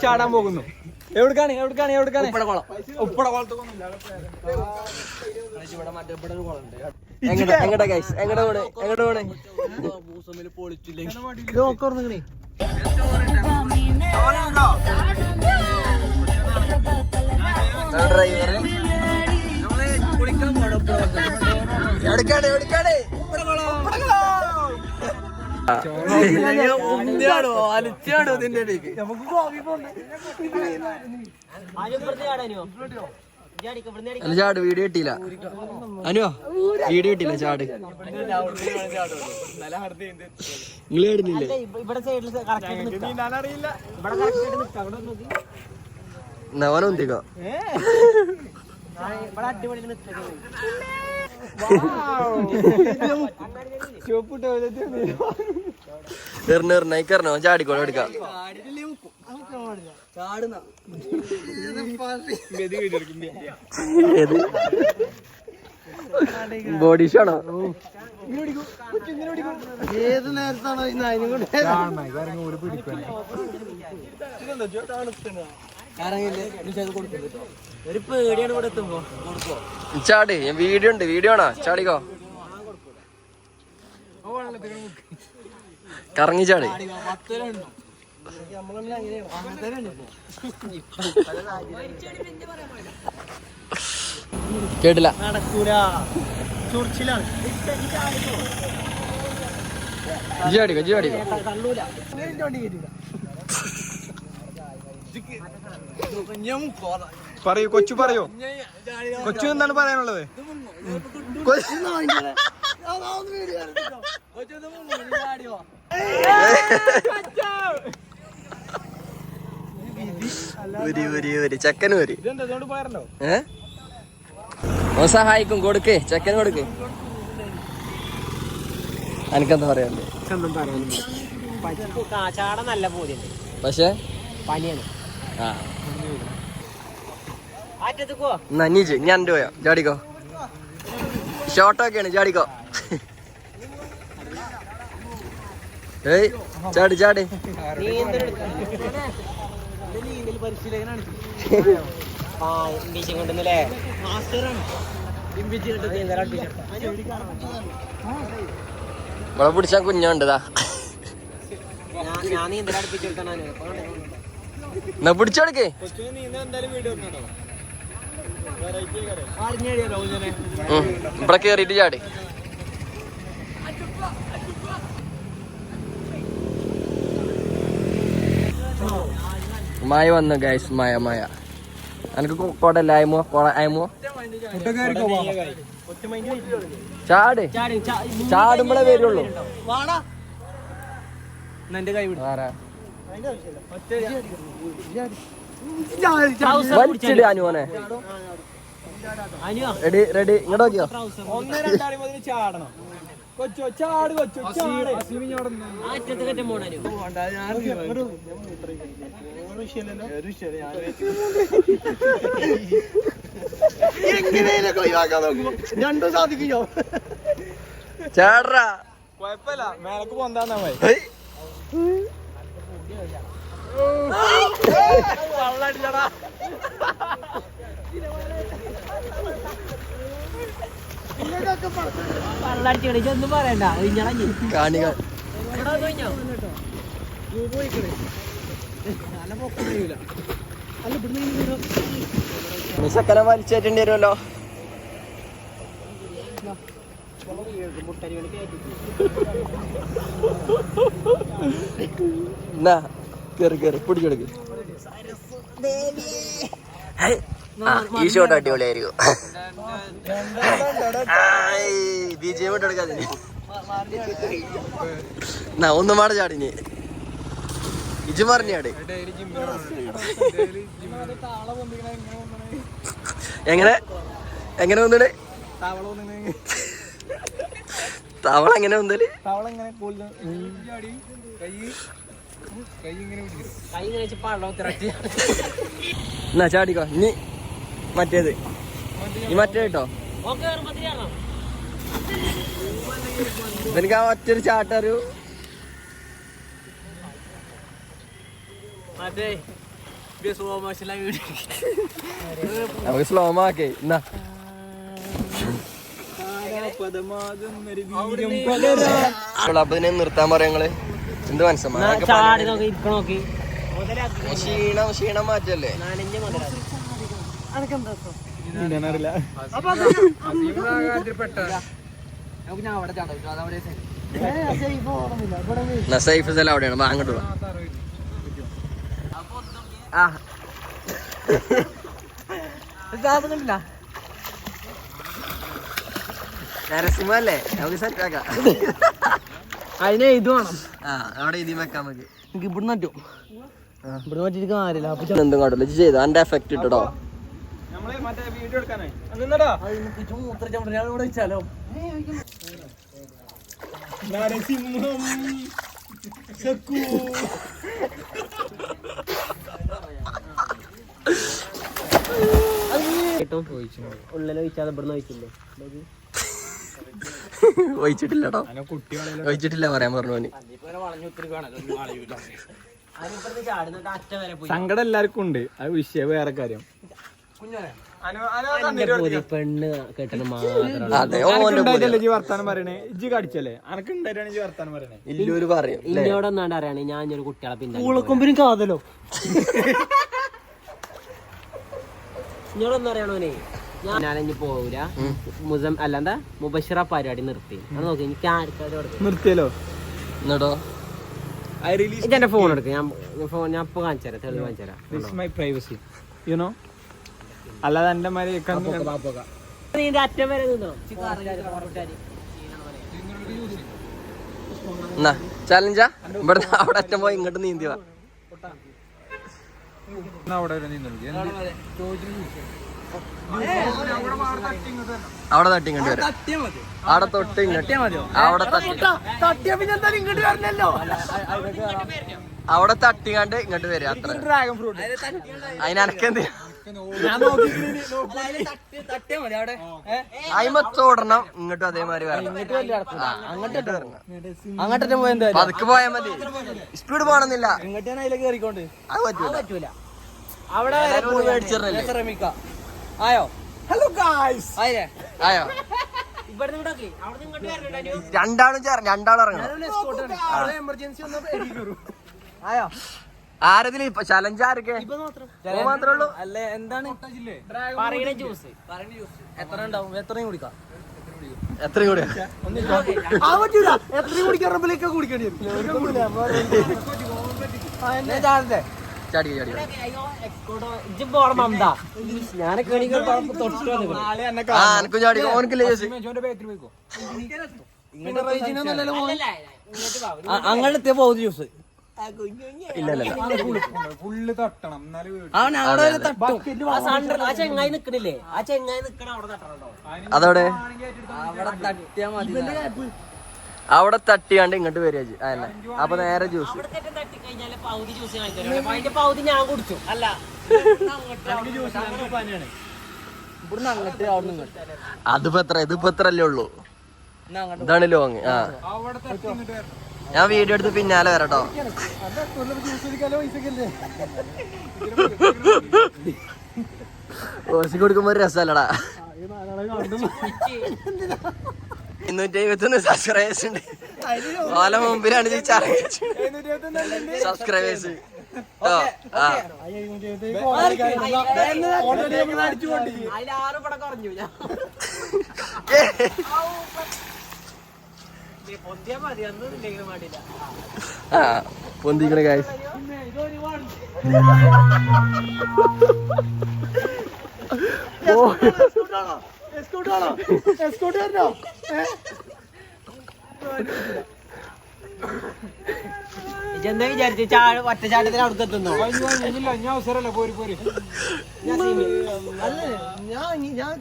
ചാടാൻ പോകുന്നു. എവിടേക്കാണ് ഉപ്പടകുളത്ത് അലിച്ചാണോ ഇതിന്റെ ചാട് വീഡിയോ കിട്ടിയില്ല അനുവോ വീഡിയോ കിട്ടിയില്ല ചാട് നിങ്ങൾ കേടുന്നില്ലേ നവനൊന്നിക്കോ എറിഞ്ഞെറിഞ്ഞോ ചാടിക്കോളെ എടുക്കാം ബോഡി ഷോണോ ഏത് നേരത്താണോ ചാടി വീഡിയോ ഉണ്ട് വീഡിയോ ആണോ ചാടിക്കോ കറങ്ങി ചാടി കേട്ടില്ല ചാടിക്കോ പറയൂ കൊച്ചു പറയൂ കൊച്ചു എന്താണ് പറയാനുള്ളത് ചെക്കന് വരി സഹായിക്കും കൊടുക്കേ ചെക്കന് കൊടുക്കേ എനിക്കെന്താ പറയാനുണ്ട് പക്ഷേ പനിയാണ് നനീച്ച് ഞാൻ പോയോ ചാടിക്കോ ഷോട്ടൊക്കെയാണ് ചാടിക്കോ ഏയ് ചാടി ചാടി ഇവിടെ പിടിച്ചാ കുഞ്ഞുണ്ടതാ എന്നാ പിടിച്ചോടുക്കേ ഇവിടെ കേറിയിട്ട് ചാടി മായ വന്നു ഗൈസ് മായ എനിക്ക് കൊടല്ല അയമോ അയമോ ചാട് ചാടുമ്പോഴേ വരുള്ളൂ വലിച്ചിട് അനുവനെ റെഡി റെഡി ഇങ്ങോട്ട് നോക്കിയോ ചാടണം കൊച്ചോ ചാട് കൊച്ചോ രണ്ടും സാധിക്കോ ചാടറാ കൊഴപ്പല്ല മേലക്ക് പോന്താന്നാ മതി വള്ളടിച്ചടാ വള്ളടിച്ചൊന്നും പറയണ്ട കാണികൾ മിസക്കല വലിച്ചേറ്റേണ്ടി വരുമല്ലോ എന്നാ കേറി കേറി പിടിച്ചെടുക്ക് ഈ ഷോട്ട് അടിപൊളിയായിരിക്കും BGM ഇട്ടെടുക്കാതെ എന്നാ ഒന്നും മാടെ ചാടിഞ്ഞ് ഇജ് പറഞ്ഞാട് എങ്ങനെ എങ്ങനെ വന്നിട്ട് തവള എങ്ങനെ വന്നല് എന്നാ ചാടിക്കോ ഇനി മറ്റേത് ഈ മറ്റേ കേട്ടോ എനിക്ക് ആ ഒറ്റൊരു ചാട്ടൊരു നമുക്ക് സ്ലോമാക്കേ എന്നാ അപ്പൊ ഇതിനെ നിർത്താൻ പറയാ ഞങ്ങള് എന്ത് മനസ്സിലാക്കി ക്ഷീണം മാറ്റല്ലേ സേഫ് സ്ഥലം അവിടെയാണ് അങ്ങോട്ട് പോവാ നരസിംഹ അല്ലേ നമുക്ക് സെറ്റ് ആക്കാം അതിനെ ഇത് വേണം അവിടെ ഇതി വെക്കാൻ മതി എനിക്ക് ഇവിടുന്ന് പറ്റും ഇവിടുന്ന് പറ്റിയിട്ട് കാര്യമില്ല എന്തും കാട്ടില്ല ചെയ്തു എന്റെ എഫക്ട് ഇട്ടോ ഉള്ളിലൊഴിച്ചാൽ ഇവിടുന്ന് ഒഴിച്ചില്ലേ ഒഴിച്ചിട്ടില്ലട്ടോ ഒഴിച്ചിട്ടില്ല പറയാൻ പറഞ്ഞു സങ്കടം എല്ലാവർക്കും ഉണ്ട് അത് വിഷയം വേറെ കാര്യം പെണ്ണ് കെട്ടണം മാത്രം വർത്താനം പറയണേ ഇജ്ജ് കടിച്ചല്ലേ അനക്ക് ഉണ്ടായിട്ടാണ് ഇജ്ജ് വർത്താനം പറയണേ ഇല്ലൂര് പറയും ഇന്നോടൊന്നാണ്ട് അറിയണേ ഞാൻ ഒരു കുട്ടികളെ പിന്നെ കാതലോ ഇന്നോടൊന്നും അറിയണോനെ ഞാനിഞ്ഞി പോവൂല മുസം അല്ലാന്താ മുബഷിറ പരിപാടി നിർത്തി അത് നോക്കി എനിക്ക് നിർത്തിയല്ലോ എന്നിട്ടോ എന്റെ ഫോൺ എടുക്കും ഞാൻ ഇപ്പൊ കാണിച്ചു തരാം തെളിവ് കാണിച്ചു തരാം മൈ പ്രൈവസി യുനോ അല്ലാതെ എന്റെ മാതിരി അറ്റം വരെ ചാലഞ്ചാ ഇവിടെ അവിടെ അറ്റം പോയി ഇങ്ങോട്ട് നീന്തി വാ അവിടെ തട്ടി ഇങ്ങോട്ട് വരാം അവിടെ തൊട്ട് ഇങ്ങോട്ട് അവിടെ അവിടെ തട്ടിങ്ങാണ്ട് ഇങ്ങോട്ട് വരിക അത്ര അതിനക്കെന്ത് അയിമത്തോടണം ഇങ്ങോട്ടും അതേമാതിരി അങ്ങോട്ടേ പോയാ പതുക്കെ പോയാൽ മതി സ്പീഡ് പോകണമെന്നില്ല കേറിക്കൊണ്ട് അത് പറ്റൂല അവിടെ ശ്രമിക്കാം ആയോ ഹലോ ഗായ്സ് ആയോ രണ്ടാളും ഇറങ്ങണം ആയോ ആരതില് ചലഞ്ച് ആരൊക്കെ മാത്രമേ ഉള്ളൂ അല്ലേ എന്താണ് എത്ര ഉണ്ടാവും എത്രയും കുടിക്കാം എത്രയും കൂടെ എത്രയും കുടിക്കാൻ കുടിക്കേണ്ടി അങ്ങനത്തെ പോകുന്ന ജ്യൂസ് ഫുള്ള് തട്ടണം ചെങ്ങായി നിക്കണില്ലേ ആ ചെങ്ങായി നിക്കണ അവിടെ തട്ടണോ അതവിടെ അവിടെ തട്ടിയാ മതി അവിടെ തട്ടിയാണ്ട് ഇങ്ങോട്ട് വരിക അതന്നെ അപ്പൊ നേരെ ജ്യൂസ് പകുതി ഞാൻ കുടിച്ചു അല്ല അതിപ്പോ എത്ര ഇതിപ്പോ എത്ര അല്ലേ ഉള്ളൂ ഇതാണ് ലോങ് ഞാൻ വീഡിയോ എടുത്ത് പിന്നാലെ വരട്ടോ ഓസി കൊടുക്കുമ്പോ ഒരു രസമല്ലടാ 271 സബ്സ്ക്രൈബേഴ്സ് ഉണ്ട് ഓല മുമ്പിലാണ് സബ്സ്ക്രൈബേഴ്സ് പൊന്തിക്കണ ഗൈസ് എന്താ വിചാരിച്ചു ഒറ്റച്ചാട്ടത്തിന് അവിടെ എത്തുന്നോ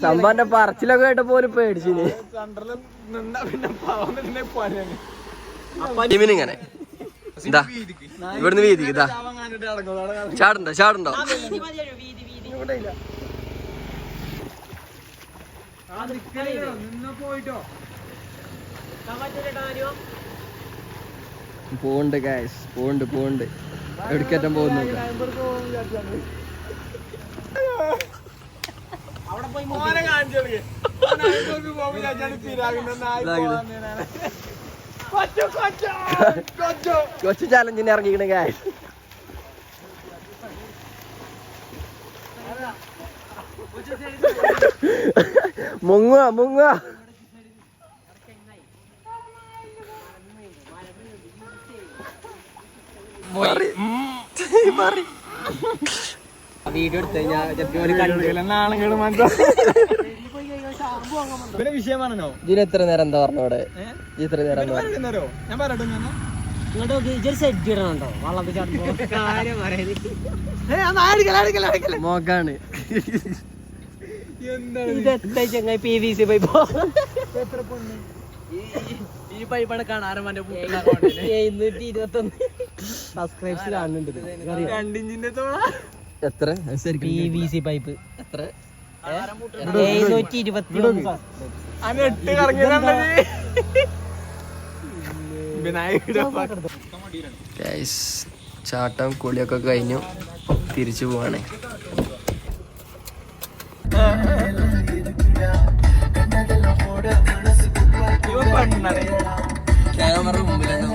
സംഭവന്റെ പറച്ചിലൊക്കെ കേട്ടപ്പോ ഒരു പേടിച്ചിന് ഇങ്ങനെ ഇതാ ഇവിടുന്ന് വീതിക്ക് ഇതാ ചാടുണ്ടോ പോണ്ട് ഗൈസ് പോണ്ട് എവിടേക്കേറ്റം പോകുന്നു കൊച്ചു ചാലഞ്ചിന് ഇറങ്ങിക്കണ ഗായ്സ്. മുങ്ങുക മുങ്ങുക. വീഡിയോ എടുത്ത് വിഷയം പറഞ്ഞോ. ഇതിന് എത്ര നേരം എന്താ പറഞ്ഞോടെ? ഇത്ര നേരം ഞാൻ പറയട്ടെ മോക്കാണ് ചങ്ങായി PVC പൈപ്പ് ഈ പൈപ്പാണ് കാണാറ്. 221 സബ്സ്ക്രൈബ്സ് കാണുന്നുണ്ട്. 2 ഇഞ്ചിന്റെ എത്ര PVC പൈപ്പ് എത്ര? 721 ചാട്ടം കുളിയൊക്കെ കഴിഞ്ഞു തിരിച്ചു പോവാണ്. ക്യാമറ മുമ്പിലാണ്.